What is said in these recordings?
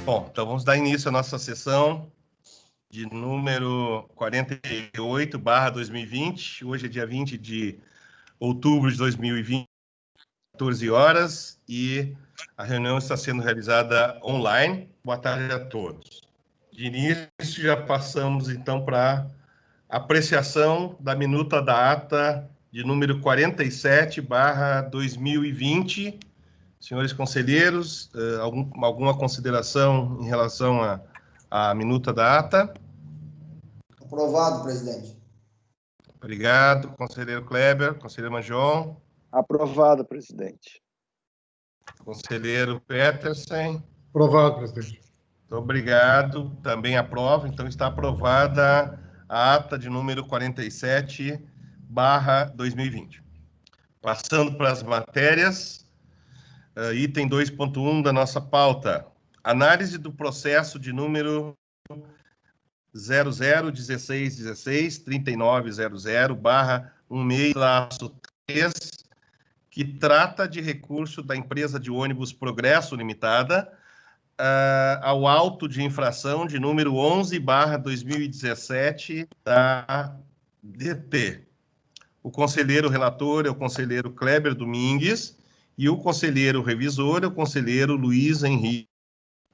Bom, então vamos dar início à nossa sessão de número 48/2020. Hoje é dia 20 de outubro de 2020, 14 horas, e a reunião está sendo realizada online. Boa tarde a todos. De início, já passamos então para a apreciação da minuta da ata de número 47/2020. Senhores conselheiros, alguma consideração em relação à minuta da ata? Aprovado, presidente. Obrigado. Conselheiro Kleber, conselheiro Manjon. Aprovado, presidente. Conselheiro Petersen. Aprovado, presidente. Muito obrigado. Também aprovo. Então, está aprovada a ata de número 47/2020. Passando para as matérias, item 2.1 da nossa pauta. Análise do processo de número 0016163900/16/3, que trata de recurso da empresa de ônibus Progresso Limitada ao auto de infração de número 11/2017 da DT. O conselheiro relator é o conselheiro Kleber Domingues e o conselheiro revisor é o conselheiro Luiz Henrique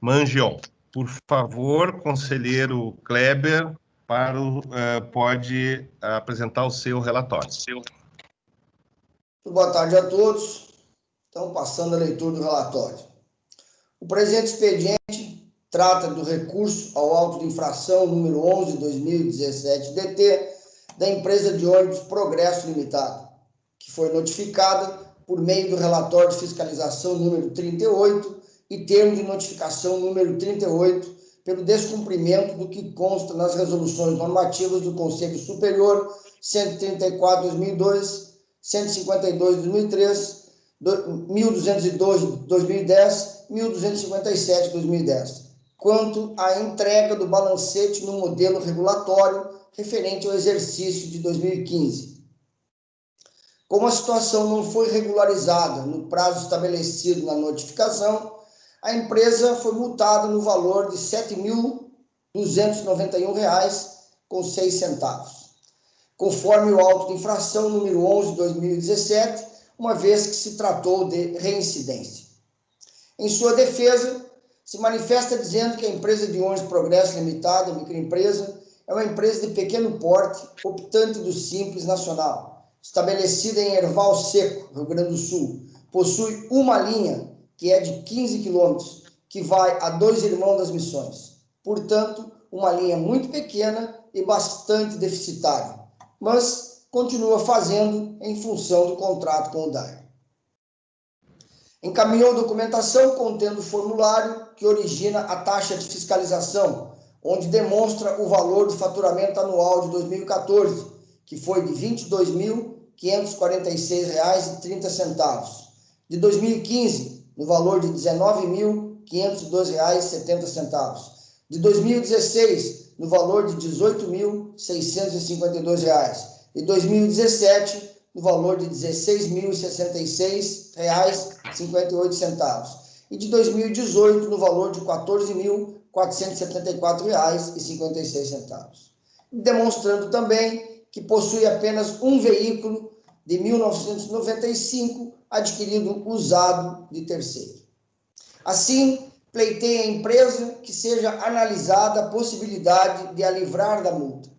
Mangion. Por favor, conselheiro Kleber, pode apresentar o seu relatório. Boa tarde a todos. Então, passando a leitura do relatório. O presente expediente trata do recurso ao auto de infração número 11/2017 DT da empresa de ônibus Progresso Limitada, que foi notificada por meio do relatório de fiscalização número 38 e termo de notificação número 38, pelo descumprimento do que consta nas resoluções normativas do Conselho Superior 134/2002, 152/2003, 1202/2010, 1257/2010, quanto à entrega do balancete no modelo regulatório referente ao exercício de 2015. Como a situação não foi regularizada no prazo estabelecido na notificação, a empresa foi multada no valor de R$ 7.291,06, conforme o auto de infração número 11/2017, uma vez que se tratou de reincidência. Em sua defesa, se manifesta dizendo que a empresa de ônibus Progresso Limitada, microempresa, é uma empresa de pequeno porte, optante do Simples Nacional, estabelecida em Erval Seco, Rio Grande do Sul. Possui uma linha, que é de 15 quilômetros, que vai a Dois Irmãos das Missões. Portanto, uma linha muito pequena e bastante deficitária, mas continua fazendo em função do contrato com o DAER. Encaminhou documentação contendo o formulário que origina a taxa de fiscalização, onde demonstra o valor do faturamento anual de 2014, que foi de R$ 22.546,30. De 2015, no valor de R$ 19.502,70. De 2016, no valor de R$ 18.652. De 2017, no valor de R$ 16.066,58. E de 2018, no valor de R$ 14.474,56. Demonstrando também que possui apenas um veículo de 1995, adquirido usado de terceiro. Assim, pleiteia a empresa que seja analisada a possibilidade de a livrar da multa,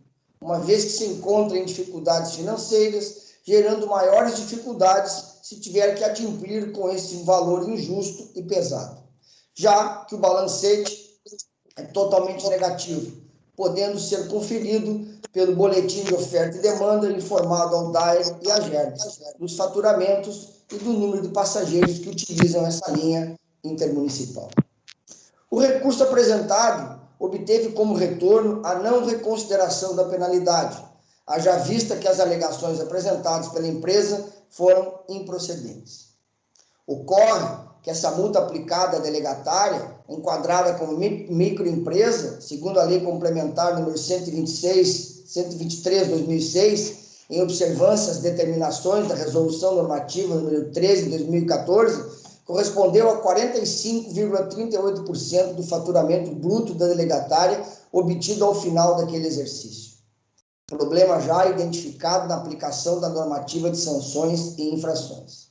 uma vez que se encontra em dificuldades financeiras, gerando maiores dificuldades se tiver que adimplir com esse valor injusto e pesado, já que o balancete é totalmente negativo, podendo ser conferido pelo boletim de oferta e demanda informado ao DAER e à GERDS, dos faturamentos e do número de passageiros que utilizam essa linha intermunicipal. O recurso apresentado obteve como retorno a não reconsideração da penalidade, haja vista que as alegações apresentadas pela empresa foram improcedentes. Ocorre que essa multa aplicada à delegatária, enquadrada como microempresa, segundo a Lei Complementar número 123/2006, em observância às determinações da Resolução Normativa número 13 de 2014, correspondeu a 45,38% do faturamento bruto da delegatária obtido ao final daquele exercício. Problema já identificado na aplicação da normativa de sanções e infrações.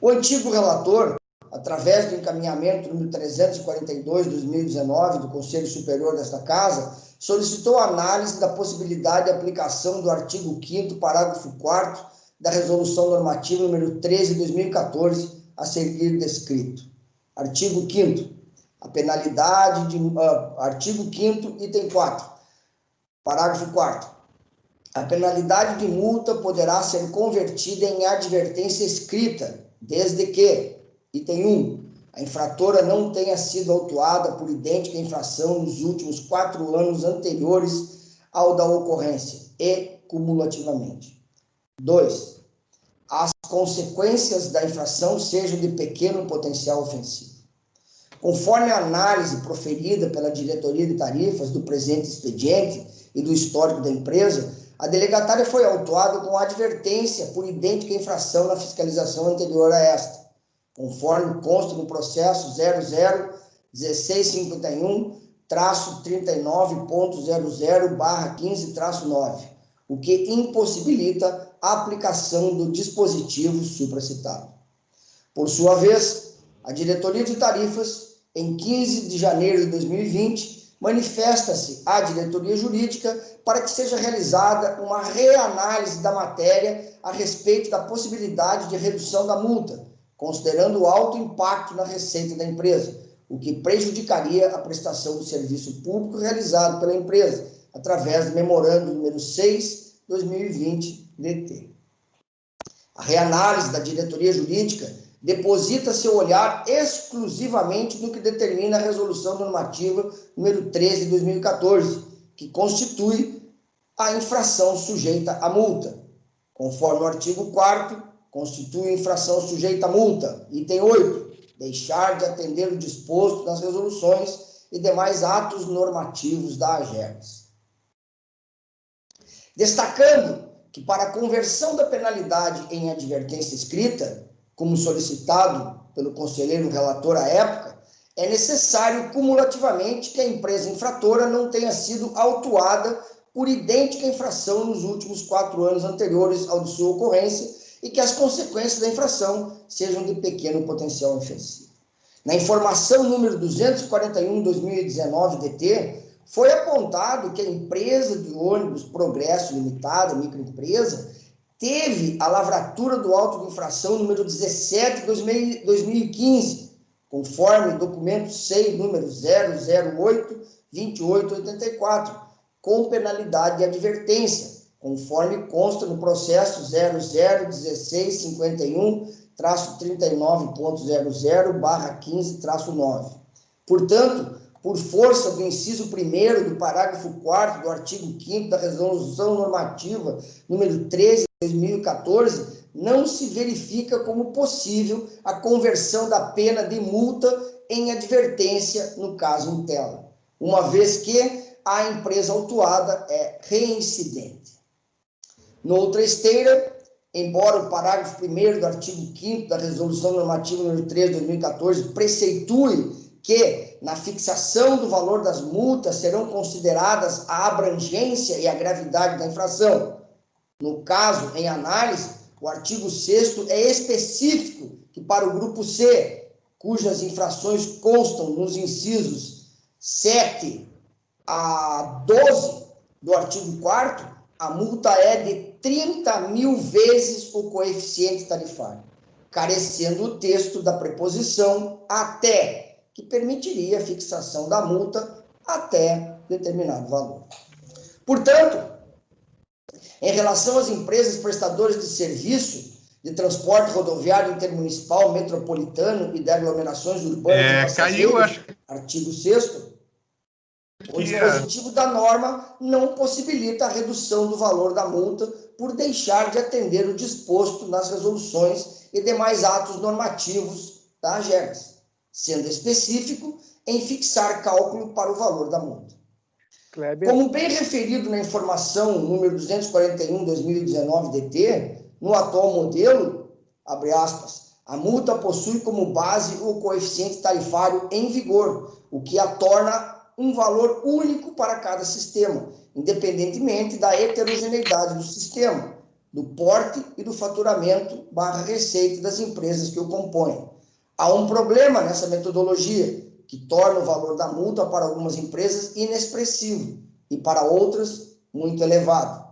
O antigo relator, através do encaminhamento número 342/2019 do Conselho Superior desta Casa, solicitou análise da possibilidade de aplicação do artigo 5º, parágrafo 4º da Resolução Normativa número 13 de 2014, a seguir descrito. Artigo 5º, a penalidade de... artigo 5º, item 4, parágrafo 4º. A penalidade de multa poderá ser convertida em advertência escrita, desde que, item 1, a infratora não tenha sido autuada por idêntica infração nos últimos 4 anos anteriores ao da ocorrência e cumulativamente. 2. As consequências da infração sejam de pequeno potencial ofensivo. Conforme a análise proferida pela Diretoria de Tarifas do presente expediente e do histórico da empresa, a delegatária foi autuada com advertência por idêntica infração na fiscalização anterior a esta, conforme consta no processo 00-1651-39.00/15-9, o que impossibilita a aplicação do dispositivo supracitado. Por sua vez, a Diretoria de Tarifas, em 15 de janeiro de 2020, manifesta-se à Diretoria Jurídica para que seja realizada uma reanálise da matéria a respeito da possibilidade de redução da multa, considerando o alto impacto na receita da empresa, o que prejudicaria a prestação do serviço público realizado pela empresa, através do memorando número 6/2020 DT. A reanálise da Diretoria Jurídica deposita seu olhar exclusivamente no que determina a Resolução Normativa número 13 de 2014, que constitui a infração sujeita à multa. Conforme o artigo 4º, constitui infração sujeita à multa. Item 8. Deixar de atender o disposto nas resoluções e demais atos normativos da AGERGS. Destacando que para a conversão da penalidade em advertência escrita, como solicitado pelo conselheiro relator à época, é necessário cumulativamente que a empresa infratora não tenha sido autuada por idêntica infração nos últimos 4 anos anteriores ao de sua ocorrência e que as consequências da infração sejam de pequeno potencial ofensivo. Na informação número 241/2019 DT, foi apontado que a empresa de ônibus Progresso Limitada, microempresa, teve a lavratura do auto de infração número 17 de 2015, conforme documento SEI número 008-2884, com penalidade de advertência, conforme consta no processo 00-1651-39.00/15-9. Portanto, por força do inciso 1º do parágrafo 4º do artigo 5º da Resolução Normativa número 13 de 2014, não se verifica como possível a conversão da pena de multa em advertência no caso em tela, uma vez que a empresa autuada é reincidente. Noutra esteira, embora o parágrafo 1º do artigo 5º da Resolução Normativa número 3 de 2014 preceitue que, na fixação do valor das multas, serão consideradas a abrangência e a gravidade da infração. No caso, em análise, o artigo 6º é específico que para o grupo C, cujas infrações constam nos incisos 7 a 12 do artigo 4º, a multa é de 30.000 vezes o coeficiente tarifário, carecendo o texto da preposição até, que permitiria a fixação da multa até determinado valor. Portanto, em relação às empresas prestadoras de serviço de transporte rodoviário intermunicipal, metropolitano e de aglomerações urbanas de passageiros, artigo 6º, o dispositivo da norma não possibilita a redução do valor da multa por deixar de atender o disposto nas resoluções e demais atos normativos da AGERGS, sendo específico em fixar cálculo para o valor da multa. Kleber. Como bem referido na informação número 241/2019-DT, no atual modelo, abre aspas, a multa possui como base o coeficiente tarifário em vigor, o que a torna um valor único para cada sistema, independentemente da heterogeneidade do sistema, do porte e do faturamento / receita das empresas que o compõem. Há um problema nessa metodologia, que torna o valor da multa para algumas empresas inexpressivo e para outras muito elevado.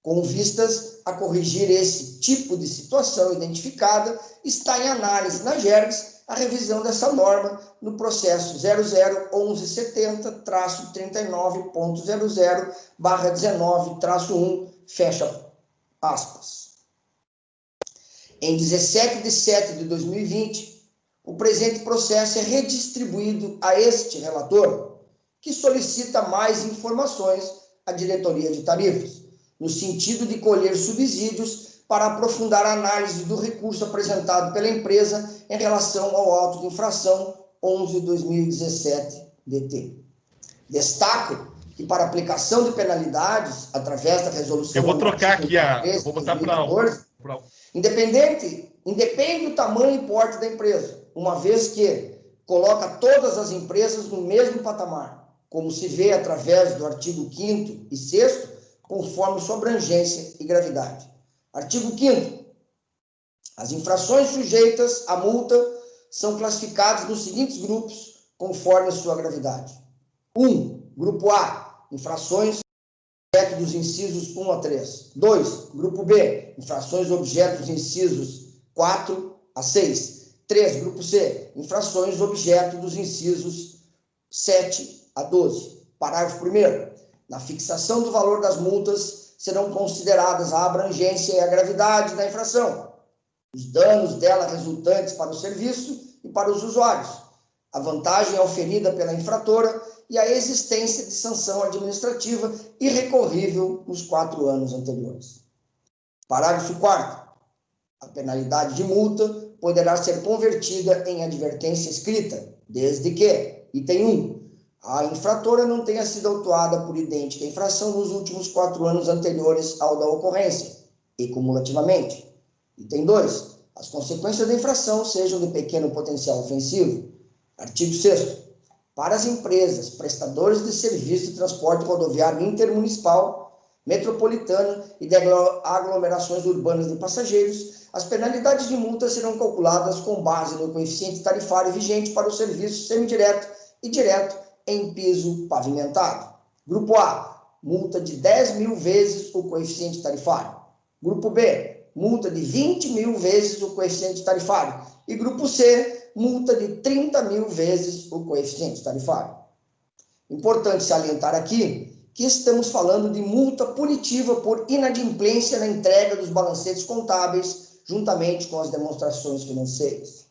Com vistas a corrigir esse tipo de situação identificada, está em análise na AGERGS a revisão dessa norma no processo 001170-39.00/19-1, fecha aspas. Em 17 de setembro de 2020, o presente processo é redistribuído a este relator, que solicita mais informações à diretoria de tarifas, no sentido de colher subsídios para aprofundar a análise do recurso apresentado pela empresa em relação ao auto de infração 11/2017-DT. Destaco que para aplicação de penalidades, através da resolução... Eu vou trocar aqui vou botar para... Independe do tamanho e porte da empresa, uma vez que coloca todas as empresas no mesmo patamar, como se vê através do artigo 5º e 6º, conforme sua abrangência e gravidade. Artigo 5º. As infrações sujeitas à multa são classificadas nos seguintes grupos, conforme sua gravidade. 1. Grupo A, infrações objeto dos incisos 1 a 3. 2. Grupo B, infrações objeto dos incisos 4 a 6. 3. Grupo C, infrações objeto dos incisos 7 a 12. Parágrafo 1º. Na fixação do valor das multas serão consideradas a abrangência e a gravidade da infração, os danos dela resultantes para o serviço e para os usuários, a vantagem oferida pela infratora e a existência de sanção administrativa irrecorrível nos 4 anos anteriores. Parágrafo 4º. A penalidade de multa poderá ser convertida em advertência escrita, desde que, item 1, a infratora não tenha sido autuada por idêntica infração nos últimos 4 anos anteriores ao da ocorrência, e cumulativamente. Item 2, as consequências da infração sejam de pequeno potencial ofensivo. Artigo 6º. Para as empresas prestadoras de serviço de transporte rodoviário intermunicipal, metropolitano e de aglomerações urbanas de passageiros, as penalidades de multa serão calculadas com base no coeficiente tarifário vigente para o serviço semidireto e direto em piso pavimentado. Grupo A, multa de 10 mil vezes o coeficiente tarifário. Grupo B, multa de 20 mil vezes o coeficiente tarifário. E grupo C, multa de 30 mil vezes o coeficiente tarifário. Importante salientar aqui que estamos falando de multa punitiva por inadimplência na entrega dos balancetes contábeis, juntamente com as demonstrações financeiras.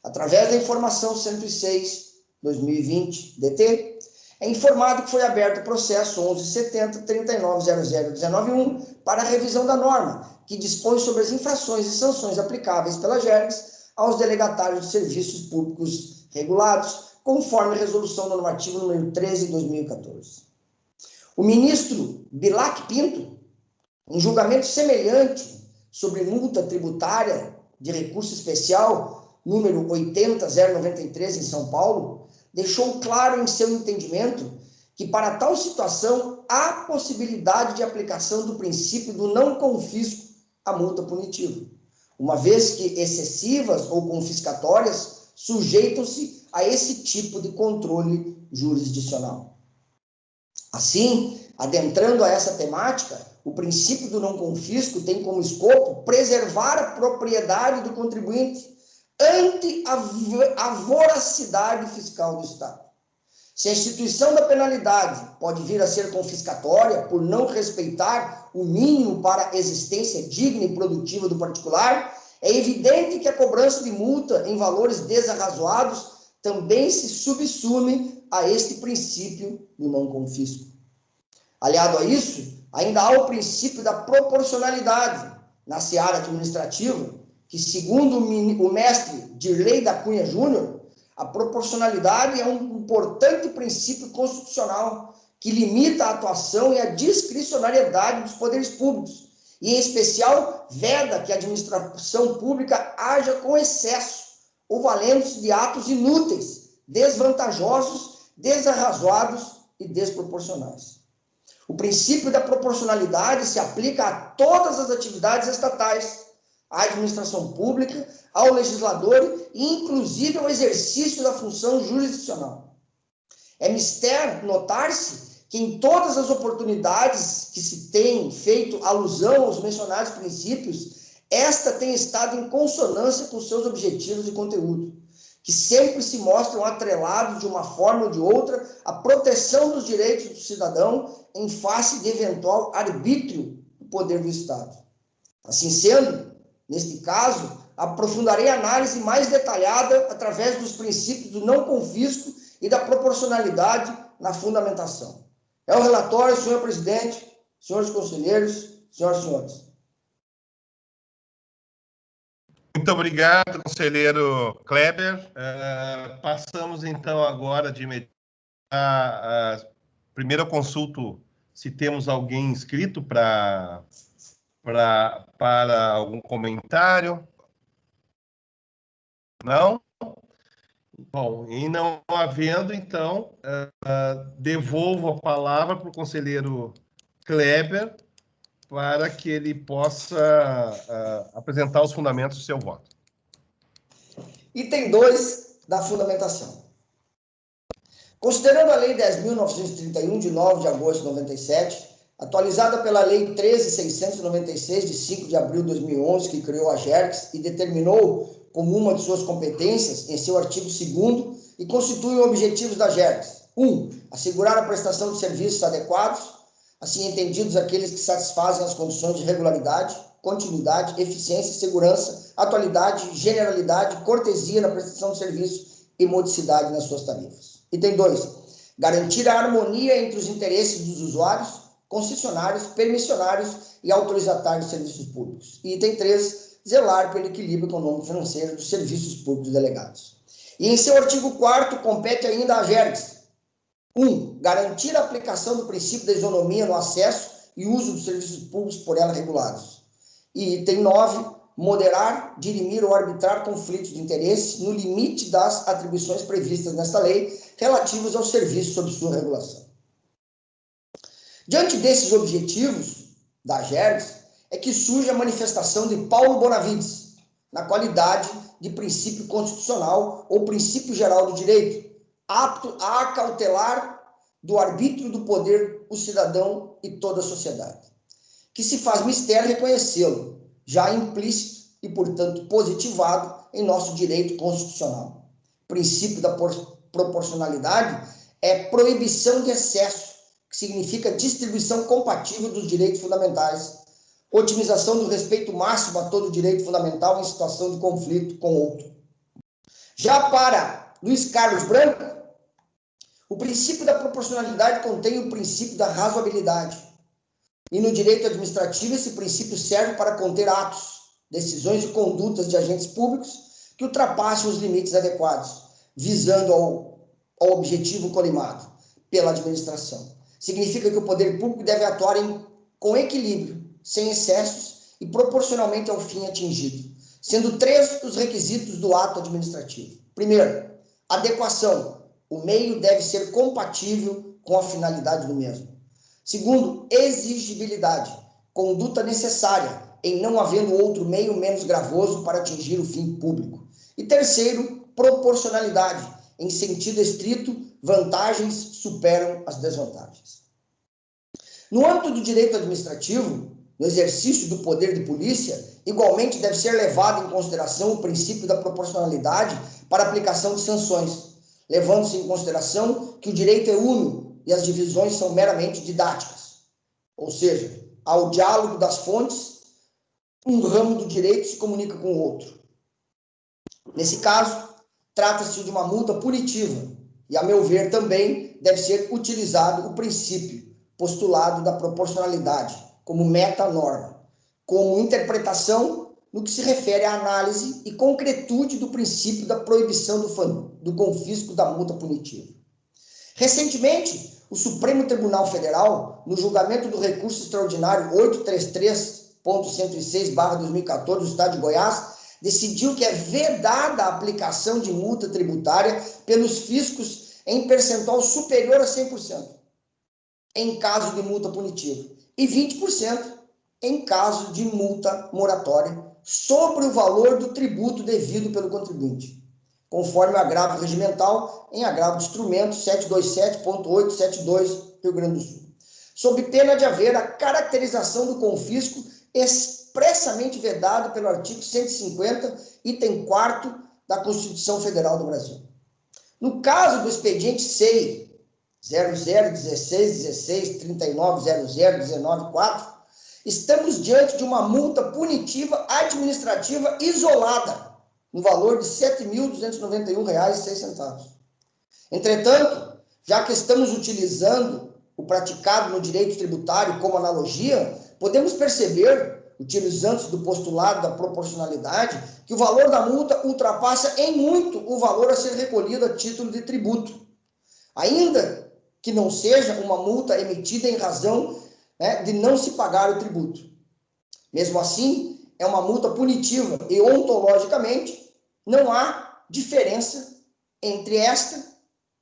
Através da informação 106/2020-DT, é informado que foi aberto o processo 1170-3900-19-1 para a revisão da norma, que dispõe sobre as infrações e sanções aplicáveis pela AGERGS aos delegatários de serviços públicos regulados, conforme a resolução normativa número 13/2014. O ministro Bilac Pinto, em julgamento semelhante sobre multa tributária de recurso especial número 80.093 em São Paulo, deixou claro em seu entendimento que para tal situação há possibilidade de aplicação do princípio do não confisco à multa punitiva, uma vez que excessivas ou confiscatórias sujeitam-se a esse tipo de controle jurisdicional. Assim, adentrando a essa temática, o princípio do não confisco tem como escopo preservar a propriedade do contribuinte ante a voracidade fiscal do Estado. Se a instituição da penalidade pode vir a ser confiscatória por não respeitar o mínimo para a existência digna e produtiva do particular, é evidente que a cobrança de multa em valores desarrazoados também se subsume a este princípio do não confisco. Aliado a isso, ainda há o princípio da proporcionalidade na seara administrativa, que, segundo o mestre Dirley da Cunha Júnior, a proporcionalidade é um importante princípio constitucional que limita a atuação e a discricionariedade dos poderes públicos, e, em especial, veda que a administração pública haja com excesso ou valendo-se de atos inúteis, desvantajosos, desarrazoados e desproporcionais. O princípio da proporcionalidade se aplica a todas as atividades estatais, à administração pública, ao legislador e, inclusive, ao exercício da função jurisdicional. É mister notar-se que em todas as oportunidades que se tem feito alusão aos mencionados princípios, esta tem estado em consonância com seus objetivos e conteúdo, que sempre se mostram atrelados de uma forma ou de outra à proteção dos direitos do cidadão em face de eventual arbítrio do poder do Estado. Assim sendo, neste caso, aprofundarei a análise mais detalhada através dos princípios do não confisco e da proporcionalidade na fundamentação. É o relatório, senhor presidente, senhores conselheiros, senhoras e senhores. Muito obrigado, conselheiro Kleber. Passamos, então, agora de imediato. Primeiro eu consulto se temos alguém inscrito para algum comentário. Não? Bom, e não havendo, então, devolvo a palavra para o conselheiro Kleber para que ele possa apresentar os fundamentos do seu voto. Item 2 da fundamentação. Considerando a Lei 10.931, de 9 de agosto de 97, atualizada pela Lei 13.696, de 5 de abril de 2011, que criou a GERCS e determinou como uma de suas competências, em seu artigo 2º, e constitui os objetivos da GERCS. 1. Assegurar a prestação de serviços adequados, assim entendidos aqueles que satisfazem as condições de regularidade, continuidade, eficiência, segurança, atualidade, generalidade, cortesia na prestação de serviços e modicidade nas suas tarifas. Item 2. Garantir a harmonia entre os interesses dos usuários, concessionários, permissionários e autorizatários de serviços públicos. E item 3. Zelar pelo equilíbrio econômico e financeiro dos serviços públicos delegados. E em seu artigo 4º, compete ainda à GERCS. 1. Garantir a aplicação do princípio da isonomia no acesso e uso dos serviços públicos por ela regulados. E item 9. Moderar, dirimir ou arbitrar conflitos de interesse no limite das atribuições previstas nesta lei relativos aos serviços sob sua regulação. Diante desses objetivos da GERCS, é que surge a manifestação de Paulo Bonavides, na qualidade de princípio constitucional ou princípio geral do direito, apto a acautelar do arbítrio do poder o cidadão e toda a sociedade, que se faz mister reconhecê-lo, já implícito e, portanto, positivado em nosso direito constitucional. O princípio da proporcionalidade é proibição de excesso, que significa distribuição compatível dos direitos fundamentais, otimização do respeito máximo a todo direito fundamental em situação de conflito com outro. Já para Luiz Carlos Branco, o princípio da proporcionalidade contém o princípio da razoabilidade. E no direito administrativo, esse princípio serve para conter atos, decisões e condutas de agentes públicos que ultrapassem os limites adequados, visando ao objetivo colimado pela administração. Significa que o poder público deve atuar com equilíbrio, sem excessos e proporcionalmente ao fim atingido, sendo 3 os requisitos do ato administrativo. Primeiro, adequação. O meio deve ser compatível com a finalidade do mesmo. Segundo, exigibilidade. Conduta necessária, em não havendo outro meio menos gravoso para atingir o fim público. E terceiro, proporcionalidade. Em sentido estrito, vantagens superam as desvantagens. No âmbito do direito administrativo, no exercício do poder de polícia, igualmente deve ser levado em consideração o princípio da proporcionalidade para aplicação de sanções, levando-se em consideração que o direito é uno e as divisões são meramente didáticas. Ou seja, ao diálogo das fontes, um ramo do direito se comunica com o outro. Nesse caso, trata-se de uma multa punitiva e, a meu ver, também deve ser utilizado o princípio postulado da proporcionalidade como meta-norma, como interpretação no que se refere à análise e concretude do princípio da proibição do confisco da multa punitiva. Recentemente, o Supremo Tribunal Federal, no julgamento do recurso extraordinário 833.106/2014 do Estado de Goiás, decidiu que é vedada a aplicação de multa tributária pelos fiscos em percentual superior a 100%, em caso de multa punitiva, e 20% em caso de multa moratória, sobre o valor do tributo devido pelo contribuinte, conforme o agravo regimental em agravo de instrumento 727.872, Rio Grande do Sul, sob pena de haver a caracterização do confisco expressamente vedado pelo artigo 150, item 4º da Constituição Federal do Brasil. No caso do expediente SEI 001616390019.4, estamos diante de uma multa punitiva administrativa isolada, no valor de R$ 7.291,06. Entretanto, já que estamos utilizando o praticado no direito tributário como analogia, podemos perceber, utilizando-se do postulado da proporcionalidade, que o valor da multa ultrapassa em muito o valor a ser recolhido a título de tributo, ainda que não seja uma multa emitida em razão de não se pagar o tributo. Mesmo assim, é uma multa punitiva e, ontologicamente, não há diferença entre esta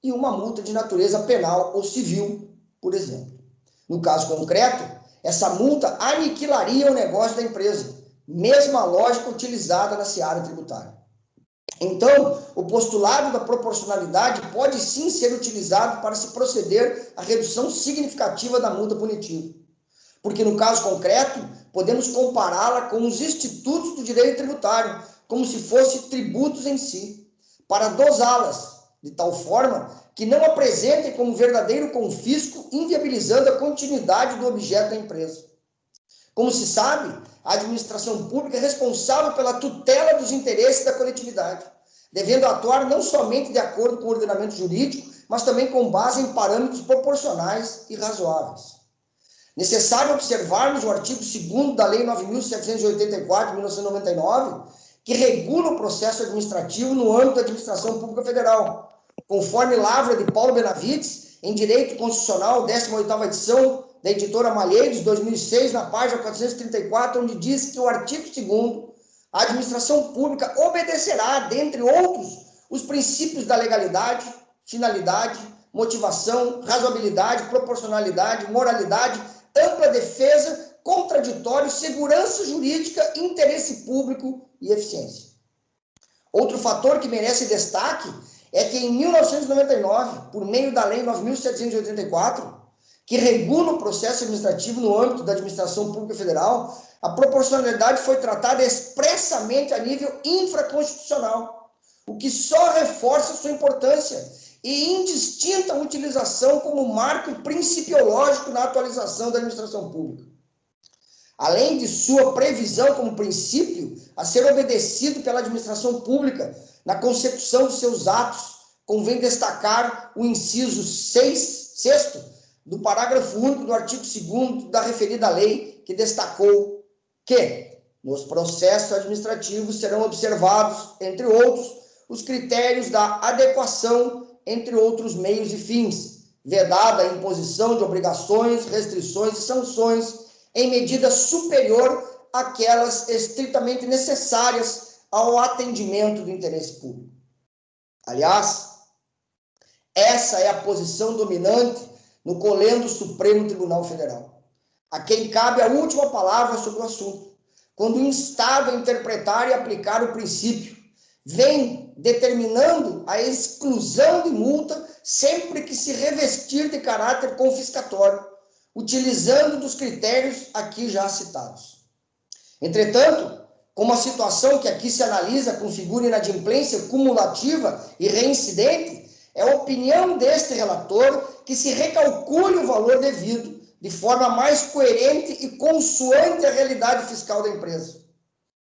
e uma multa de natureza penal ou civil, por exemplo. No caso concreto, essa multa aniquilaria o negócio da empresa, mesma lógica utilizada na seara tributária. Então, o postulado da proporcionalidade pode sim ser utilizado para se proceder à redução significativa da multa punitiva, porque no caso concreto, podemos compará-la com os institutos do direito tributário, como se fossem tributos em si, para dosá-las, de tal forma que não apresentem como verdadeiro confisco, inviabilizando a continuidade do objeto da empresa. Como se sabe, a administração pública é responsável pela tutela dos interesses da coletividade, devendo atuar não somente de acordo com o ordenamento jurídico, mas também com base em parâmetros proporcionais e razoáveis. Necessário observarmos o artigo 2º da Lei 9.784, de 1999, que regula o processo administrativo no âmbito da administração pública federal, conforme lavra de Paulo Benavides, em Direito Constitucional, 18ª edição, da editora Malheiros, 2006, na página 434, onde diz que o artigo 2º, a administração pública obedecerá, dentre outros, os princípios da legalidade, finalidade, motivação, razoabilidade, proporcionalidade, moralidade, ampla defesa, contraditório, segurança jurídica, interesse público e eficiência. Outro fator que merece destaque é que em 1999, por meio da Lei 9.784, que regula o processo administrativo no âmbito da administração pública federal, a proporcionalidade foi tratada expressamente a nível infraconstitucional, o que só reforça sua importância e indistinta utilização como marco principiológico na atualização da administração pública. Além de sua previsão como princípio a ser obedecido pela administração pública na consecução de seus atos, convém destacar o inciso 6º do parágrafo único do artigo 2º da referida lei, que destacou que, nos processos administrativos, serão observados, entre outros, os critérios da adequação entre outros meios e fins, vedada a imposição de obrigações, restrições e sanções em medida superior àquelas estritamente necessárias ao atendimento do interesse público. Aliás, essa é a posição dominante no Colendo Supremo Tribunal Federal, a quem cabe a última palavra sobre o assunto, quando instado a interpretar e aplicar o princípio, vem determinando a exclusão de multa sempre que se revestir de caráter confiscatório, utilizando dos critérios aqui já citados. Entretanto, como a situação que aqui se analisa configura inadimplência cumulativa e reincidente, é a opinião deste relator que se recalcule o valor devido de forma mais coerente e consoante a realidade fiscal da empresa,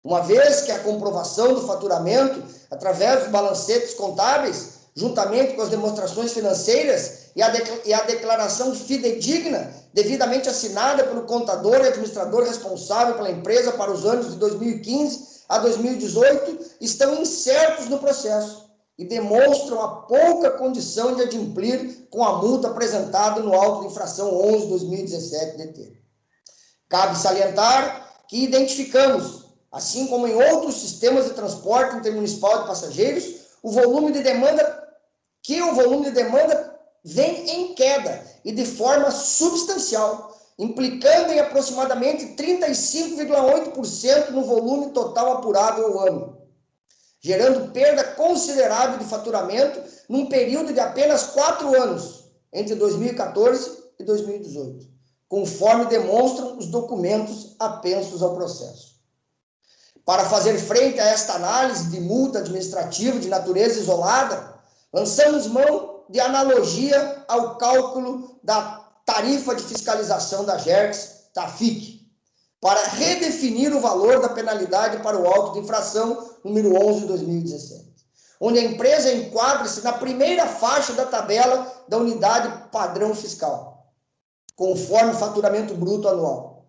uma vez que a comprovação do faturamento, através dos balancetes contábeis, juntamente com as demonstrações financeiras e a declaração fidedigna, devidamente assinada pelo contador e administrador responsável pela empresa para os anos de 2015 a 2018, estão incertos no processo e demonstram a pouca condição de adimplir com a multa apresentada no auto de infração 11/2017-DT. Cabe salientar que identificamos, assim como em outros sistemas de transporte intermunicipal de passageiros, o volume de demanda vem em queda e de forma substancial, implicando em aproximadamente 35,8% no volume total apurado ao ano, gerando perda considerável de faturamento num período de apenas 4 anos, entre 2014 e 2018, conforme demonstram os documentos apensos ao processo. Para fazer frente a esta análise de multa administrativa de natureza isolada, lançamos mão de analogia ao cálculo da tarifa de fiscalização da GERCS, TAFIC, para redefinir o valor da penalidade para o auto de infração número 11/2017, onde a empresa enquadra-se na primeira faixa da tabela da unidade padrão fiscal, conforme faturamento bruto anual,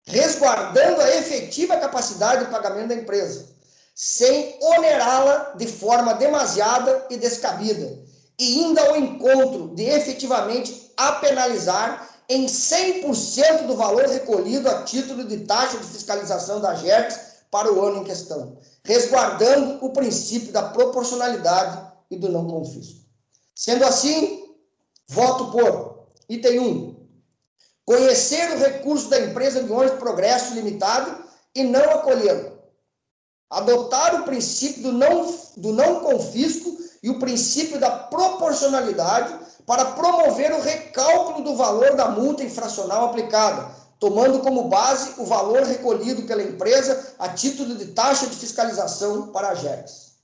resguardando a efetiva capacidade de pagamento da empresa, sem onerá-la de forma demasiada e descabida, e indo ao encontro de efetivamente a penalizar em 100% do valor recolhido a título de taxa de fiscalização da GERCS para o ano em questão, resguardando o princípio da proporcionalidade e do não confisco. Sendo assim, voto por item 1, conhecer o recurso da empresa de ônibus Progresso Limitado e não acolhê-lo. Adotar o princípio do não confisco e o princípio da proporcionalidade para promover o recálculo do valor da multa infracional aplicada, tomando como base o valor recolhido pela empresa a título de taxa de fiscalização para a GERCS.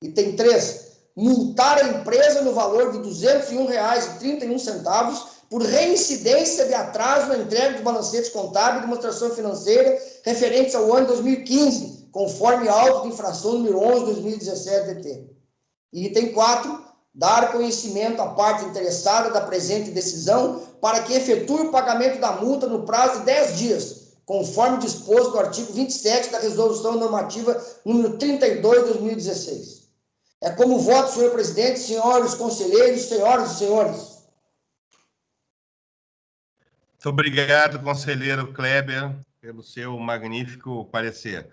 Item 3, multar a empresa no valor de R$ 201,31 por reincidência de atraso na entrega de balancetes contábeis e demonstração financeira referentes ao ano 2015, conforme auto de infração número 11/2017-DT. E item 4, dar conhecimento à parte interessada da presente decisão para que efetue o pagamento da multa no prazo de 10 dias, conforme disposto no artigo 27 da Resolução Normativa número 32/2016. É como voto, senhor presidente, senhores conselheiros, senhoras e senhores. Muito obrigado, conselheiro Kleber, pelo seu magnífico parecer.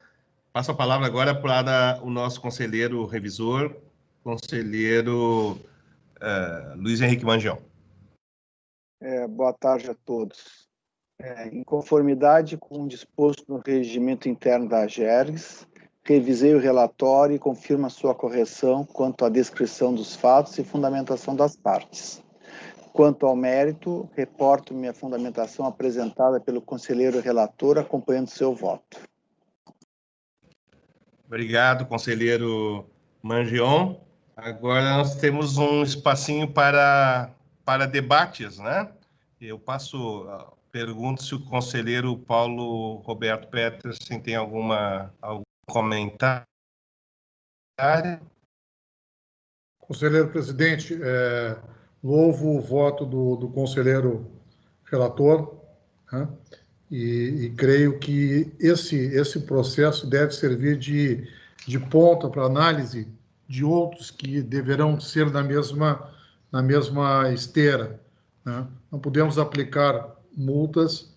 Passo a palavra agora para o nosso conselheiro revisor, conselheiro Luiz Henrique Mangião. Boa tarde a todos. Em conformidade com o disposto no regimento interno da GERGS, revisei o relatório e confirmo a sua correção quanto à descrição dos fatos e fundamentação das partes. Quanto ao mérito, reporto minha fundamentação apresentada pelo conselheiro relator, acompanhando seu voto. Obrigado, conselheiro Mangion. Agora nós temos um espacinho para debates, né? Eu pergunto se o conselheiro Paulo Roberto Petersen tem algum comentário. Conselheiro presidente, louvo o voto do conselheiro relator, né? E creio que esse processo deve servir de ponta para análise de outros que deverão ser na mesma esteira, né? Não podemos aplicar multas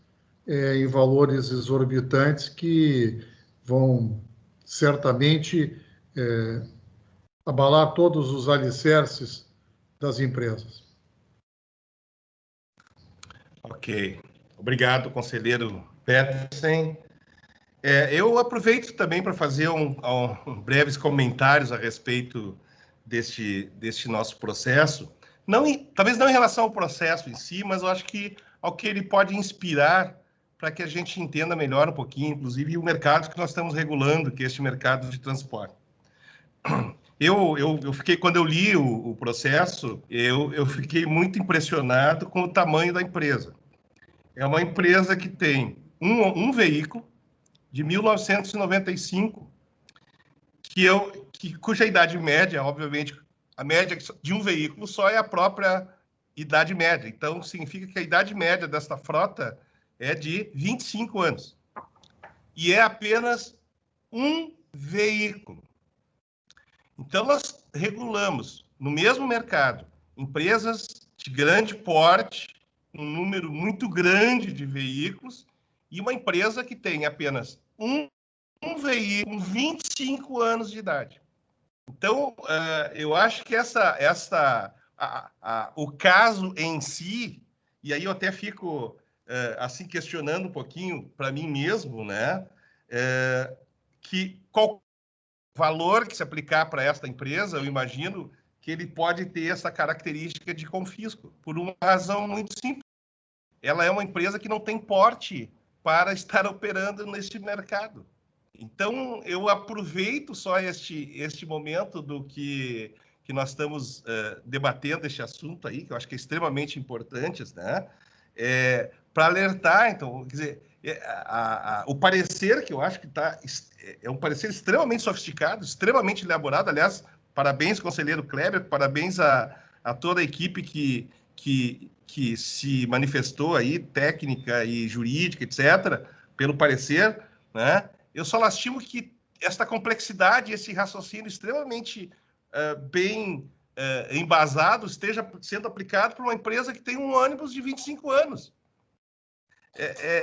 em valores exorbitantes que vão certamente abalar todos os alicerces das empresas. Ok. Obrigado, conselheiro Petersen. Eu aproveito também para fazer breves comentários a respeito deste nosso processo. Talvez não em relação ao processo em si, mas eu acho que ao que ele pode inspirar para que a gente entenda melhor um pouquinho, inclusive, o mercado que nós estamos regulando, que é este mercado de transporte. Eu fiquei, quando eu li o processo, eu fiquei muito impressionado com o tamanho da empresa. É uma empresa que tem um veículo de 1995, cuja idade média, obviamente, a média de um veículo só é a própria idade média. Então, significa que a idade média desta frota é de 25 anos. E é apenas um veículo. Então, nós regulamos, no mesmo mercado, empresas de grande porte, um número muito grande de veículos, e uma empresa que tem apenas um veículo com 25 anos de idade. Então, eu acho que o caso em si, e aí eu até fico assim questionando um pouquinho para mim mesmo, né, que qual valor que se aplicar para esta empresa, eu imagino que ele pode ter essa característica de confisco, por uma razão muito simples. Ela é uma empresa que não tem porte para estar operando neste mercado. Então, eu aproveito só este momento do que nós estamos debatendo este assunto aí, que eu acho que é extremamente importante, né? Para alertar, então, quer dizer, o parecer que eu acho que é um parecer extremamente sofisticado, extremamente elaborado. Aliás, parabéns, conselheiro Kleber, parabéns a toda a equipe que se manifestou aí, técnica e jurídica, etc., pelo parecer, né? Eu só lastimo que esta complexidade, esse raciocínio extremamente bem embasado esteja sendo aplicado por uma empresa que tem um ônibus de 25 anos.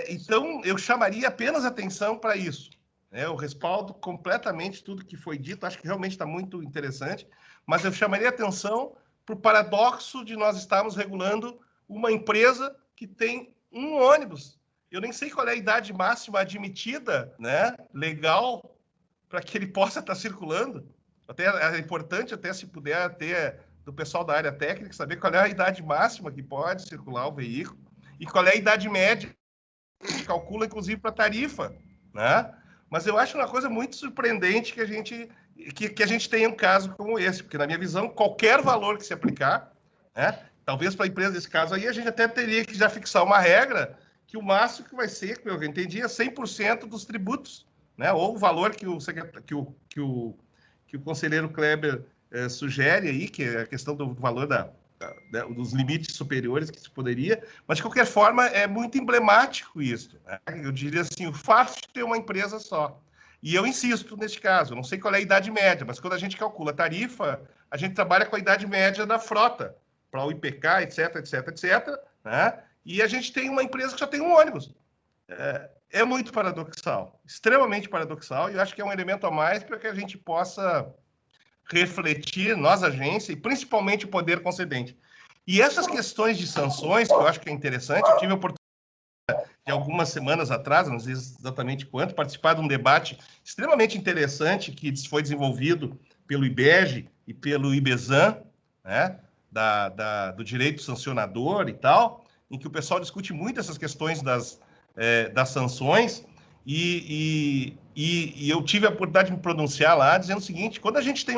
Então, eu chamaria apenas atenção para isso. Eu respaldo completamente tudo que foi dito, acho que realmente está muito interessante, mas eu chamaria atenção para o paradoxo de nós estarmos regulando uma empresa que tem um ônibus. Eu nem sei qual é a idade máxima admitida, né, legal, para que ele possa estar circulando. Até é importante, até se puder ter do pessoal da área técnica, saber qual é a idade máxima que pode circular o veículo e qual é a idade média que se calcula, inclusive, para tarifa, né? Mas eu acho uma coisa muito surpreendente que a gente tenha um caso como esse, porque, na minha visão, qualquer valor que se aplicar, né, talvez para a empresa desse caso aí, a gente até teria que já fixar uma regra que o máximo que vai ser, que eu entendi, é 100% dos tributos, né? Ou o valor que o conselheiro Kleber sugere aí, que é a questão do valor dos limites superiores que se poderia, mas de qualquer forma é muito emblemático isso, né? Eu diria assim, o fato de ter uma empresa só. E eu insisto neste caso, não sei qual é a idade média, mas quando a gente calcula a tarifa, a gente trabalha com a idade média da frota, para o IPK, etc, etc, etc, né? E a gente tem uma empresa que só tem um ônibus. É muito paradoxal, extremamente paradoxal, e eu acho que é um elemento a mais para que a gente possa refletir, nós, agência, e principalmente o poder concedente. E essas questões de sanções, que eu acho que é interessante, eu tive a oportunidade de algumas semanas atrás, não sei exatamente quanto, participar de um debate extremamente interessante que foi desenvolvido pelo IBEG e pelo IBESAN, né, do direito sancionador e tal, em que o pessoal discute muito essas questões das sanções, e eu tive a oportunidade de me pronunciar lá, dizendo o seguinte: quando a gente tem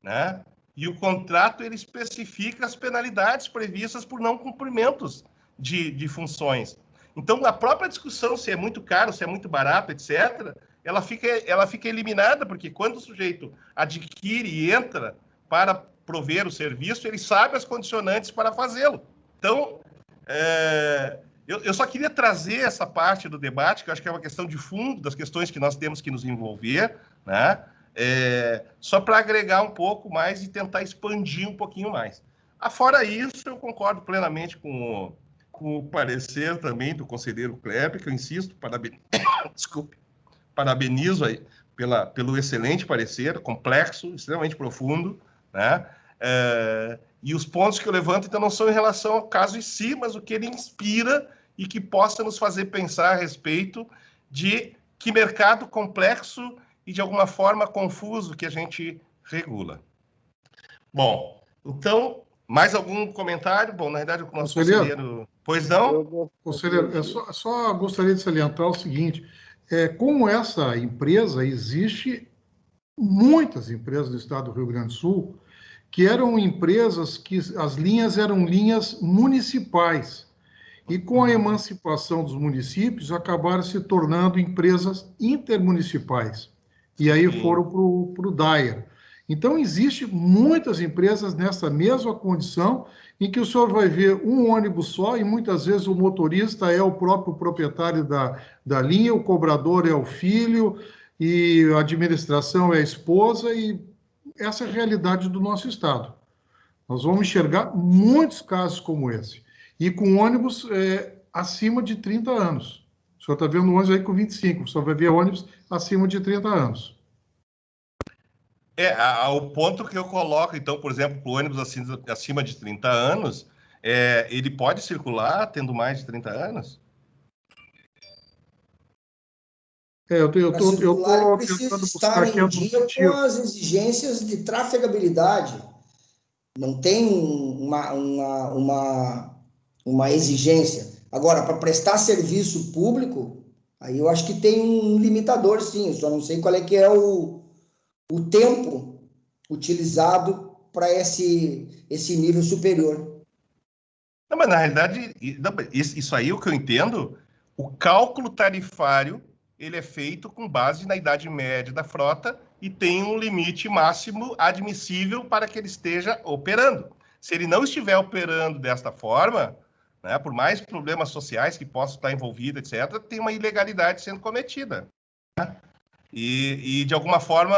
né, e o contrato ele especifica as penalidades previstas por não cumprimentos de funções. Então, a própria discussão se é muito caro, se é muito barato, etc., ela fica eliminada, porque quando o sujeito adquire e entra para prover o serviço, ele sabe as condicionantes para fazê-lo. Então, eu só queria trazer essa parte do debate, que eu acho que é uma questão de fundo das questões que nós temos que nos envolver, né? Só para agregar um pouco mais e tentar expandir um pouquinho mais. Fora isso, eu concordo plenamente com o parecer também do conselheiro Kleber, que eu insisto, parabenizo aí pelo excelente parecer, complexo, extremamente profundo, né? E os pontos que eu levanto, então, não são em relação ao caso em si, mas o que ele inspira e que possa nos fazer pensar a respeito de que mercado complexo e, de alguma forma, confuso que a gente regula. Bom, então, mais algum comentário? Bom, na verdade, o nosso conselheiro... Pois não? Conselheiro, eu só gostaria de salientar o seguinte: como essa empresa, existe muitas empresas do estado do Rio Grande do Sul que eram empresas que as linhas eram linhas municipais. E com a emancipação dos municípios, acabaram se tornando empresas intermunicipais. E aí foram para o DAER. Então, existe muitas empresas nessa mesma condição, em que o senhor vai ver um ônibus só, e muitas vezes o motorista é o próprio proprietário da linha, o cobrador é o filho, e a administração é a esposa, e essa é a realidade do nosso Estado. Nós vamos enxergar muitos casos como esse, e com ônibus acima de 30 anos. O senhor está vendo ônibus aí com 25, o senhor vai ver ônibus acima de 30 anos. O ponto que eu coloco, então, por exemplo, o ônibus acima de 30 anos, ele pode circular tendo mais de 30 anos? Para circular, ele precisa tentando estar buscar aqui em a dia com normativa. as exigências de trafegabilidade. Não tem uma exigência. Agora, para prestar serviço público, aí eu acho que tem um limitador, sim. Eu só não sei qual é que é o tempo utilizado para esse nível superior. Não, mas na realidade, isso aí, o que eu entendo, o cálculo tarifário, ele é feito com base na idade média da frota e tem um limite máximo admissível para que ele esteja operando. Se ele não estiver operando desta forma, né, por mais problemas sociais que possam estar envolvidos, etc., tem uma ilegalidade sendo cometida. Né? E de alguma forma,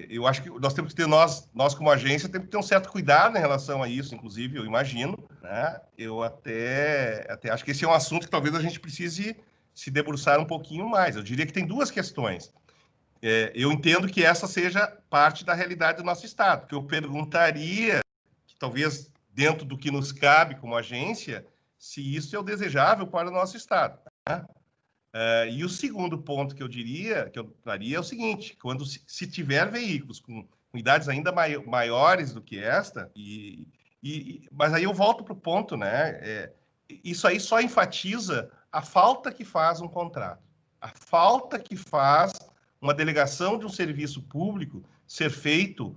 eu acho que nós temos que ter, nós como agência, temos que ter um certo cuidado em relação a isso, inclusive, eu imagino, né? Eu até acho que esse é um assunto que talvez a gente precise se debruçar um pouquinho mais. Eu diria que tem duas questões. Eu entendo que essa seja parte da realidade do nosso Estado, que eu perguntaria, que talvez dentro do que nos cabe como agência, se isso é o desejável para o nosso Estado. Né? E o segundo ponto que eu traria é o seguinte: quando se tiver veículos com idades ainda maiores do que esta, mas aí eu volto para o ponto, né? Isso aí só enfatiza a falta que faz um contrato, a falta que faz uma delegação de um serviço público ser feito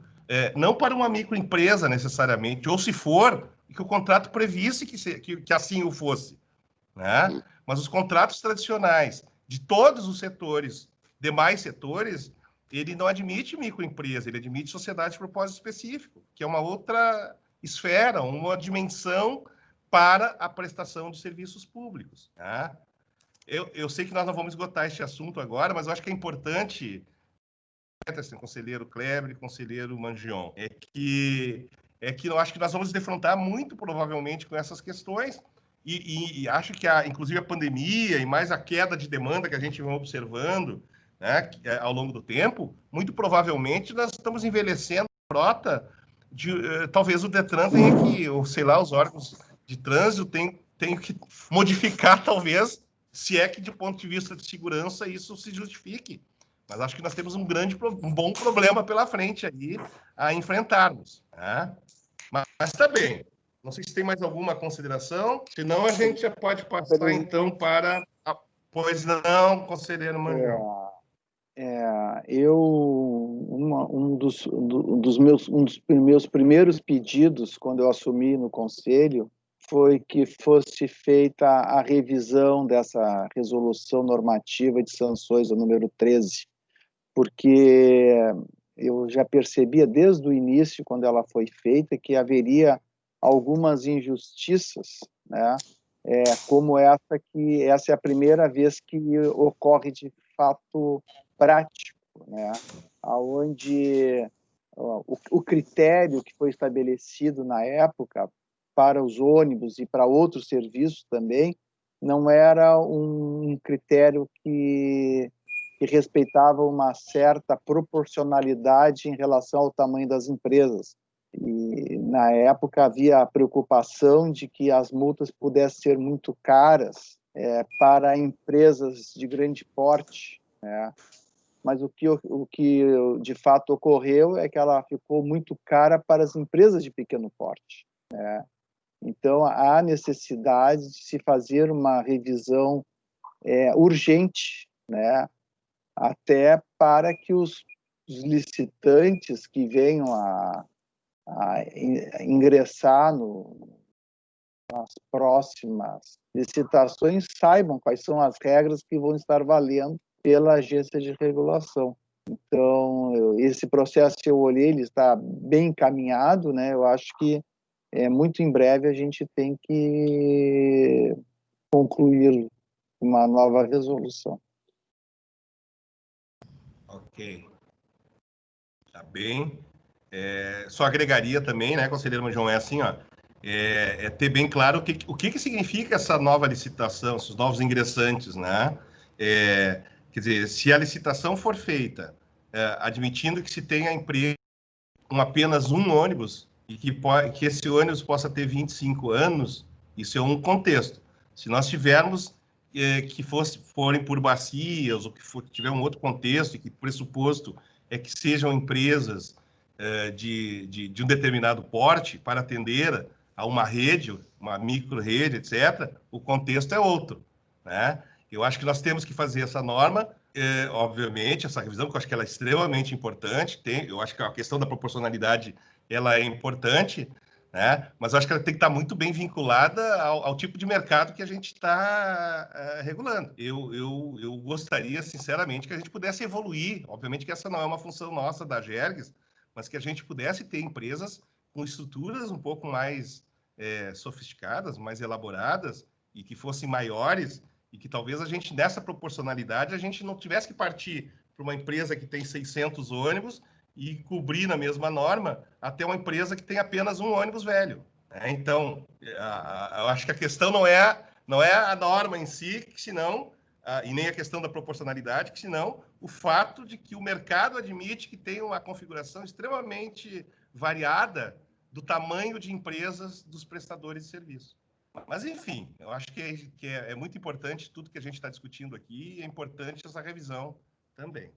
não para uma microempresa necessariamente, ou se for, que o contrato previsse que assim o fosse. Né? Mas os contratos tradicionais de todos os setores, demais setores, ele não admite microempresa, ele admite sociedade de propósito específico, que é uma outra esfera, uma dimensão para a prestação de serviços públicos. Né? Eu sei que nós não vamos esgotar este assunto agora, mas eu acho que é importante, conselheiro Kleber e conselheiro Mangion, que eu acho que nós vamos defrontar muito provavelmente com essas questões, e acho que, inclusive, a pandemia e mais a queda de demanda que a gente vem observando, né, ao longo do tempo, muito provavelmente nós estamos envelhecendo a frota talvez o Detran tenha que, ou sei lá, os órgãos de trânsito tenham que modificar, talvez, se é que, de ponto de vista de segurança, isso se justifique. Mas acho que nós temos um bom problema pela frente aí a enfrentarmos. Né? Mas tá bem. Não sei se tem mais alguma consideração. Senão, a gente já pode passar, então, para... Pois não, conselheiro Manjão. Um dos meus primeiros pedidos, quando eu assumi no Conselho, foi que fosse feita a revisão dessa resolução normativa de sanções, o número 13, porque eu já percebia desde o início, quando ela foi feita, que haveria algumas injustiças, né? Como essa é a primeira vez que ocorre de fato prático, né? Onde o critério que foi estabelecido na época para os ônibus e para outros serviços também não era um critério que respeitava uma certa proporcionalidade em relação ao tamanho das empresas. E, na época, havia a preocupação de que as multas pudessem ser muito caras para empresas de grande porte, né? Mas o que de fato ocorreu é que ela ficou muito cara para as empresas de pequeno porte, né? Então, há necessidade de se fazer uma revisão urgente, né? Até para que os licitantes que venham a ingressar nas próximas licitações saibam quais são as regras que vão estar valendo pela agência de regulação. Então, esse processo, eu olhei, ele está bem encaminhado, né? Eu acho que muito em breve a gente tem que concluir uma nova resolução. Ok. Tá bem. Só agregaria também, né, conselheiro Manjão, assim, ó, ter bem claro o que significa essa nova licitação, esses novos ingressantes, né? Quer dizer, se a licitação for feita admitindo que se tenha empresa com apenas um ônibus e que esse ônibus possa ter 25 anos, isso é um contexto. Se nós tivermos que forem por bacias ou que tiver um outro contexto e que pressuposto é que sejam empresas de um determinado porte para atender a uma rede, uma micro-rede, etc., o contexto é outro, né? Eu acho que nós temos que fazer essa norma, obviamente, essa revisão, que eu acho que ela é extremamente importante. Eu acho que a questão da proporcionalidade ela é importante, né? Mas eu acho que ela tem que estar muito bem vinculada ao tipo de mercado que a gente está regulando. Eu gostaria, sinceramente, que a gente pudesse evoluir. Obviamente que essa não é uma função nossa da Agergs, mas que a gente pudesse ter empresas com estruturas um pouco mais sofisticadas, mais elaboradas, e que fossem maiores, e que talvez a gente, nessa proporcionalidade, a gente não tivesse que partir para uma empresa que tem 600 ônibus e cobrir na mesma norma até uma empresa que tem apenas um ônibus velho. Então, eu acho que a questão não é a norma em si, que senão, e nem a questão da proporcionalidade, que senão o fato de que o mercado admite que tem uma configuração extremamente variada do tamanho de empresas dos prestadores de serviço. Mas, enfim, eu acho que é muito importante tudo que a gente está discutindo aqui, e é importante essa revisão também.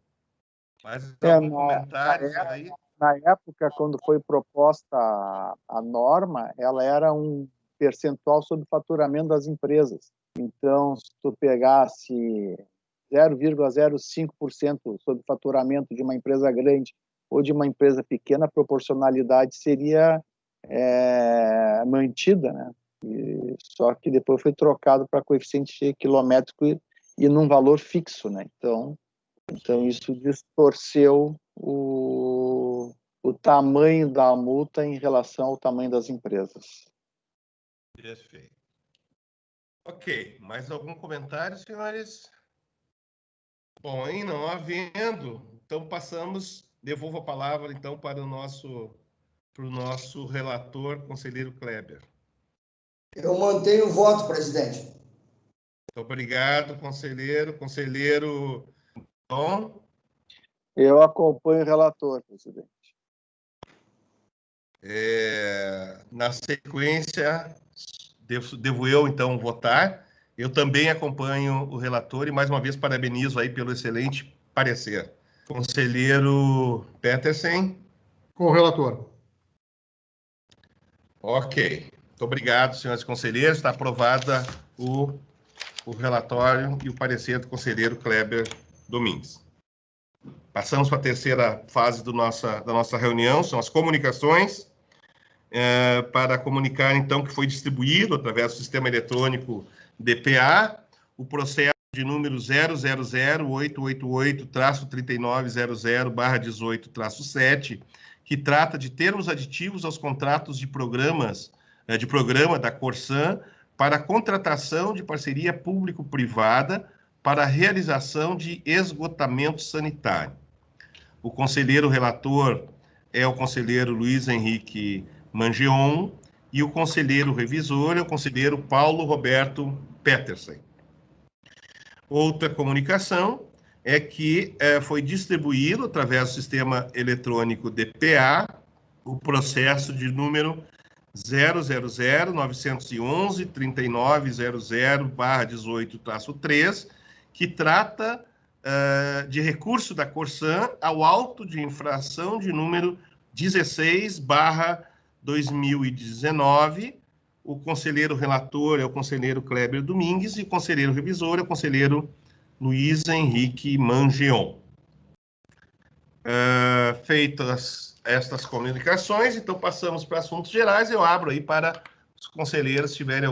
Mas algum comentário aí? Na época, quando foi proposta a norma, ela era um percentual sobre o faturamento das empresas. Então, se tu pegasse 0,05% sobre o faturamento de uma empresa grande ou de uma empresa pequena, a proporcionalidade seria mantida, né? Só que depois foi trocado para coeficiente quilométrico e num valor fixo, né? Então isso distorceu o tamanho da multa em relação ao tamanho das empresas. Perfeito. Ok, mais algum comentário, senhores? Bom, aí não havendo, então devolvo a palavra então para o nosso relator, conselheiro Kleber. Eu mantenho o voto, presidente. Muito obrigado, conselheiro. Conselheiro Tom? Eu acompanho o relator, presidente. Na sequência, devo eu, então, votar. Eu também acompanho o relator e, mais uma vez, parabenizo aí pelo excelente parecer. Conselheiro Petersen? Com o relator. Ok. Muito obrigado, senhores conselheiros. Está aprovada o relatório e o parecer do conselheiro Kleber Domingues. Passamos para a terceira fase da nossa reunião, são as comunicações. Para comunicar, então, que foi distribuído, através do sistema eletrônico DPA, o processo de número 000-888-3900/18-7, que trata de termos aditivos aos contratos de programa da Corsan para contratação de parceria público-privada para a realização de esgotamento sanitário. O conselheiro relator é o conselheiro Luiz Henrique Mangeon, e o conselheiro revisor é o conselheiro Paulo Roberto Petersen. Outra comunicação é que foi distribuído, através do sistema eletrônico DPA, o processo de número 000-911-3900/18-3, que trata de recurso da Corsan ao auto de infração de número 16/2019. O conselheiro relator é o conselheiro Kleber Domingues e o conselheiro revisor é o conselheiro Luiz Henrique Mangeon. Feitas estas comunicações, então passamos para assuntos gerais. Eu abro aí para os conselheiros, se tiverem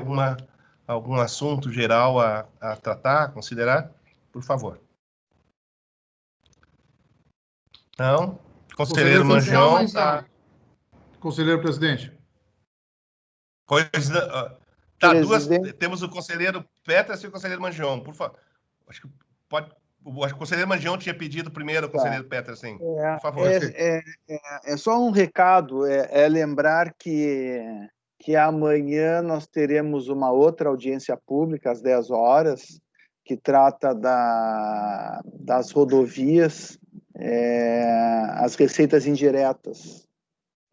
algum assunto geral a tratar, a considerar, por favor. Não? Conselheiro Manjão. Tá. Conselheiro presidente. Tá, temos o conselheiro Petras e o conselheiro Manjão, por favor. Acho que o conselheiro Manjão tinha pedido primeiro o conselheiro Petras, sim. Por favor. É só um recado, lembrar que amanhã nós teremos uma outra audiência pública às 10 horas, que trata das rodovias, as receitas indiretas,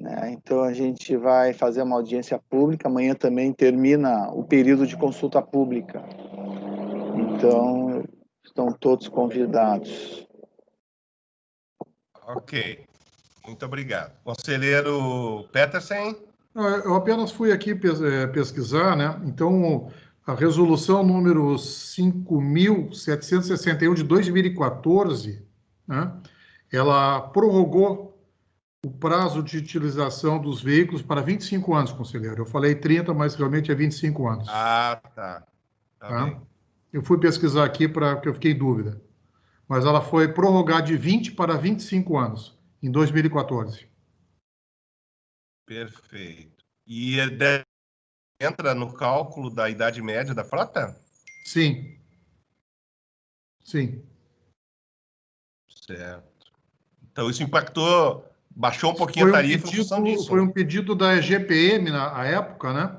né? Então, a gente vai fazer uma audiência pública, amanhã também termina o período de consulta pública. Então, estão todos convidados. Ok, muito obrigado. Conselheiro Petersen? Eu apenas fui aqui pesquisar, né? Então, a resolução número 5.761 de 2014, né? Ela prorrogou o prazo de utilização dos veículos para 25 anos, conselheiro. Eu falei 30, mas realmente é 25 anos. Ah, tá. Tá bem. Eu fui pesquisar aqui porque eu fiquei em dúvida. Mas ela foi prorrogada de 20 para 25 anos, em 2014. Perfeito. E entra no cálculo da idade média da frota? Sim. Sim. Certo. Então, isso baixou um pouquinho a tarifa em função disso. Foi um pedido da EGPM na época, né?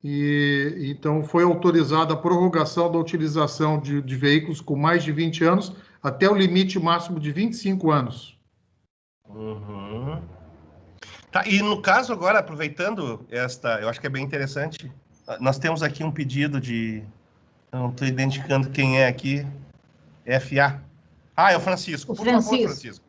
E então foi autorizada a prorrogação da utilização de veículos com mais de 20 anos até o limite máximo de 25 anos. Uhum. Tá, e no caso agora, aproveitando eu acho que é bem interessante, nós temos aqui um pedido não estou identificando quem é aqui, FA. É o Francisco. Por favor, Francisco.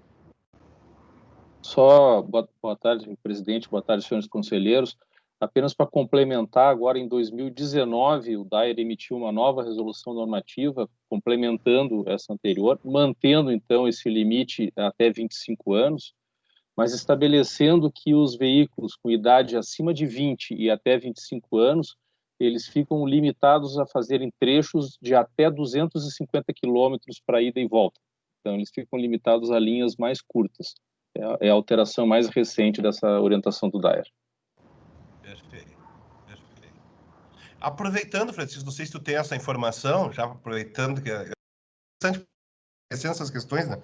Só boa tarde, presidente, boa tarde, senhores conselheiros. Apenas para complementar, agora em 2019, o DAER emitiu uma nova resolução normativa, complementando essa anterior, mantendo, então, esse limite até 25 anos, mas estabelecendo que os veículos com idade acima de 20 e até 25 anos, eles ficam limitados a fazerem trechos de até 250 quilômetros para ida e volta. Então, eles ficam limitados a linhas mais curtas. É a alteração mais recente dessa orientação do DAER. Perfeito. Aproveitando, Francisco, não sei se tu tem essa informação, já aproveitando que é interessante essas questões, né?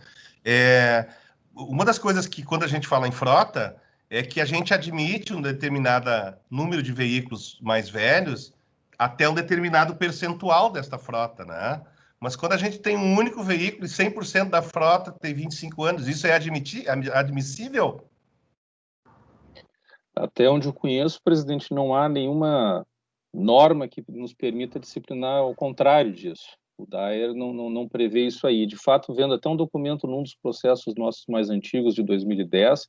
Uma das coisas que, quando a gente fala em frota, é que a gente admite um determinado número de veículos mais velhos até um determinado percentual desta frota, né? Mas quando a gente tem um único veículo e 100% da frota tem 25 anos, isso é admissível? Até onde eu conheço, presidente, não há nenhuma norma que nos permita disciplinar ao contrário disso. O DAER não prevê isso aí. De fato, vendo até um documento num dos processos nossos mais antigos, de 2010,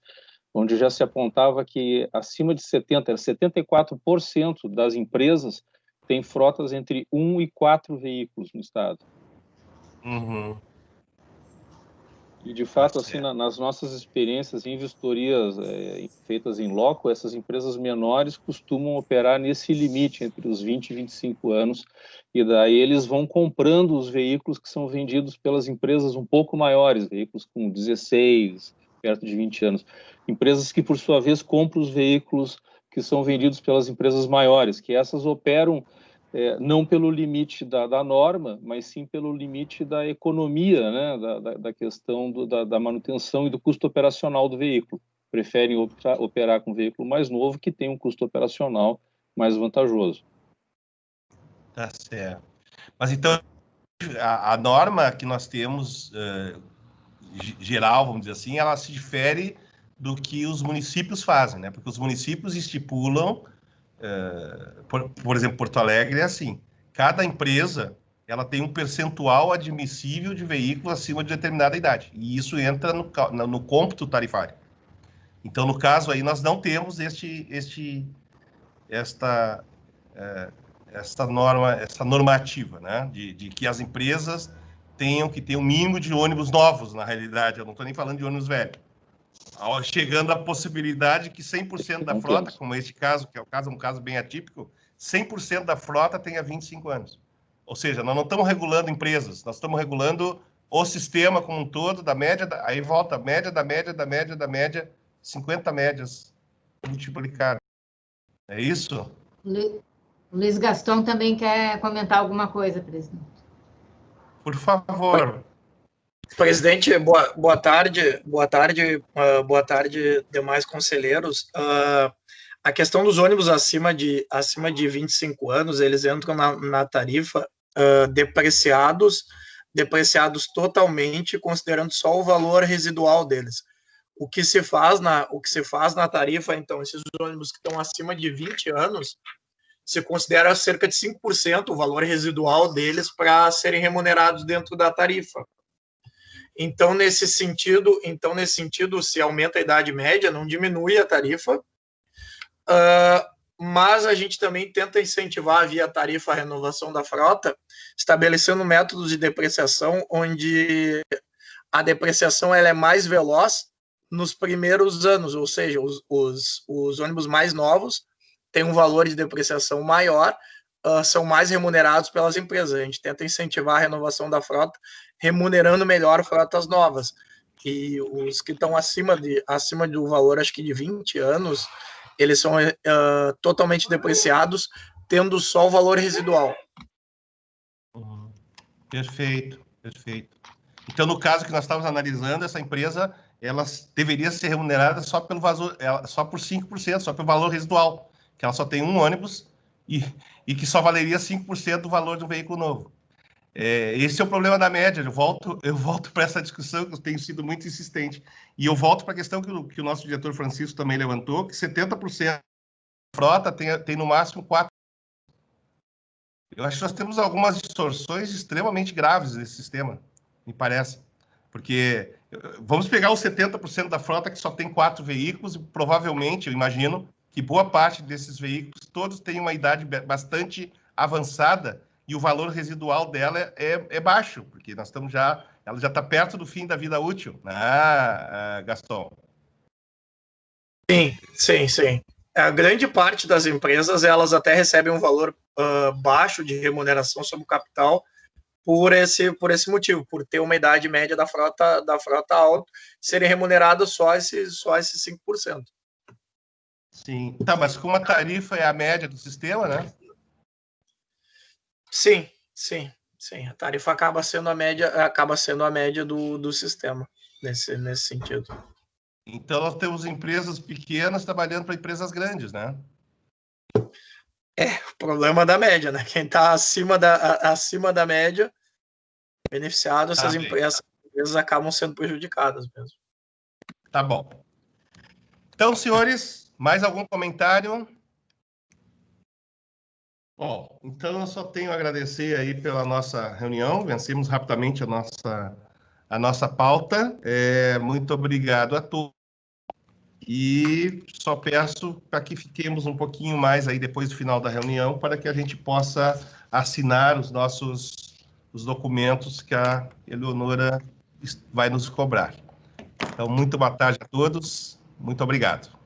onde já se apontava que acima de 74% das empresas têm frotas entre 1 e 4 veículos no estado. Uhum. E, de fato, assim, nas nossas experiências em vistorias feitas em loco, essas empresas menores costumam operar nesse limite, entre os 20 e 25 anos, e daí eles vão comprando os veículos que são vendidos pelas empresas um pouco maiores, veículos com 16, perto de 20 anos. Empresas que, por sua vez, compram os veículos que são vendidos pelas empresas maiores, que essas operam não pelo limite da norma, mas sim pelo limite da economia, né, da questão da manutenção e do custo operacional do veículo. Preferem operar com um veículo mais novo que tem um custo operacional mais vantajoso. Tá certo. Mas então, a norma que nós temos, geral, vamos dizer assim, ela se difere do que os municípios fazem, né? Porque os municípios estipulam, por exemplo, Porto Alegre é assim, cada empresa ela tem um percentual admissível de veículos acima de determinada idade, e isso entra no cômputo tarifário. Então, no caso aí, nós não temos esta normativa, né, de que as empresas tenham que ter um mínimo de ônibus novos, na realidade, eu não estou nem falando de ônibus velho. Chegando à possibilidade que 100% da frota, como este caso, que é um caso bem atípico, 100% da frota tenha 25 anos. Ou seja, nós não estamos regulando empresas, nós estamos regulando o sistema como um todo, da média, aí volta a média, da média, 50 médias multiplicadas. É isso? O Luiz Gaston também quer comentar alguma coisa, presidente. Por favor. Presidente, boa tarde, demais conselheiros. A questão dos ônibus acima de 25 anos, eles entram na tarifa depreciados totalmente, considerando só o valor residual deles. O que se faz na tarifa, então, esses ônibus que estão acima de 20 anos, se considera cerca de 5% o valor residual deles para serem remunerados dentro da tarifa. Então, nesse sentido, se aumenta a idade média, não diminui a tarifa, mas a gente também tenta incentivar via tarifa a renovação da frota, estabelecendo métodos de depreciação onde a depreciação ela é mais veloz nos primeiros anos, ou seja, os ônibus mais novos têm um valor de depreciação maior, são mais remunerados pelas empresas. A gente tenta incentivar a renovação da frota, remunerando melhor frotas novas. E os que estão acima do valor, acho que de 20 anos, eles são totalmente depreciados, tendo só o valor residual. Perfeito. Então, no caso que nós estávamos analisando, essa empresa, ela deveria ser remunerada só pelo valor, só por 5%, só pelo valor residual, que ela só tem um ônibus e que só valeria 5% do valor do veículo novo. Esse é o problema da média. Eu volto para essa discussão, que eu tenho sido muito insistente. E eu volto para a questão que o nosso diretor Francisco também levantou, que 70% da frota tem no máximo 4. Eu acho que nós temos algumas distorções extremamente graves nesse sistema, me parece. Porque vamos pegar os 70% da frota que só tem 4 veículos e provavelmente, eu imagino, que boa parte desses veículos todos têm uma idade bastante avançada e o valor residual dela é baixo, porque ela já está perto do fim da vida útil, Gaston? Sim. A grande parte das empresas, elas até recebem um valor baixo de remuneração sobre o capital por esse motivo, por ter uma idade média da frota alta, serem remuneradas só esses 5%. Sim, tá, mas como a tarifa é a média do sistema, né? Sim. A tarifa acaba sendo a média do sistema, nesse sentido. Então, nós temos empresas pequenas trabalhando para empresas grandes, né? O problema da média, né? Quem está acima da média, beneficiado, essas empresas acabam sendo prejudicadas mesmo. Tá bom. Então, senhores, mais algum comentário? Bom, então eu só tenho a agradecer aí pela nossa reunião. Vencemos rapidamente a nossa pauta. Muito obrigado a todos. E só peço para que fiquemos um pouquinho mais aí depois do final da reunião para que a gente possa assinar os documentos que a Eleonora vai nos cobrar. Então, muito boa tarde a todos. Muito obrigado.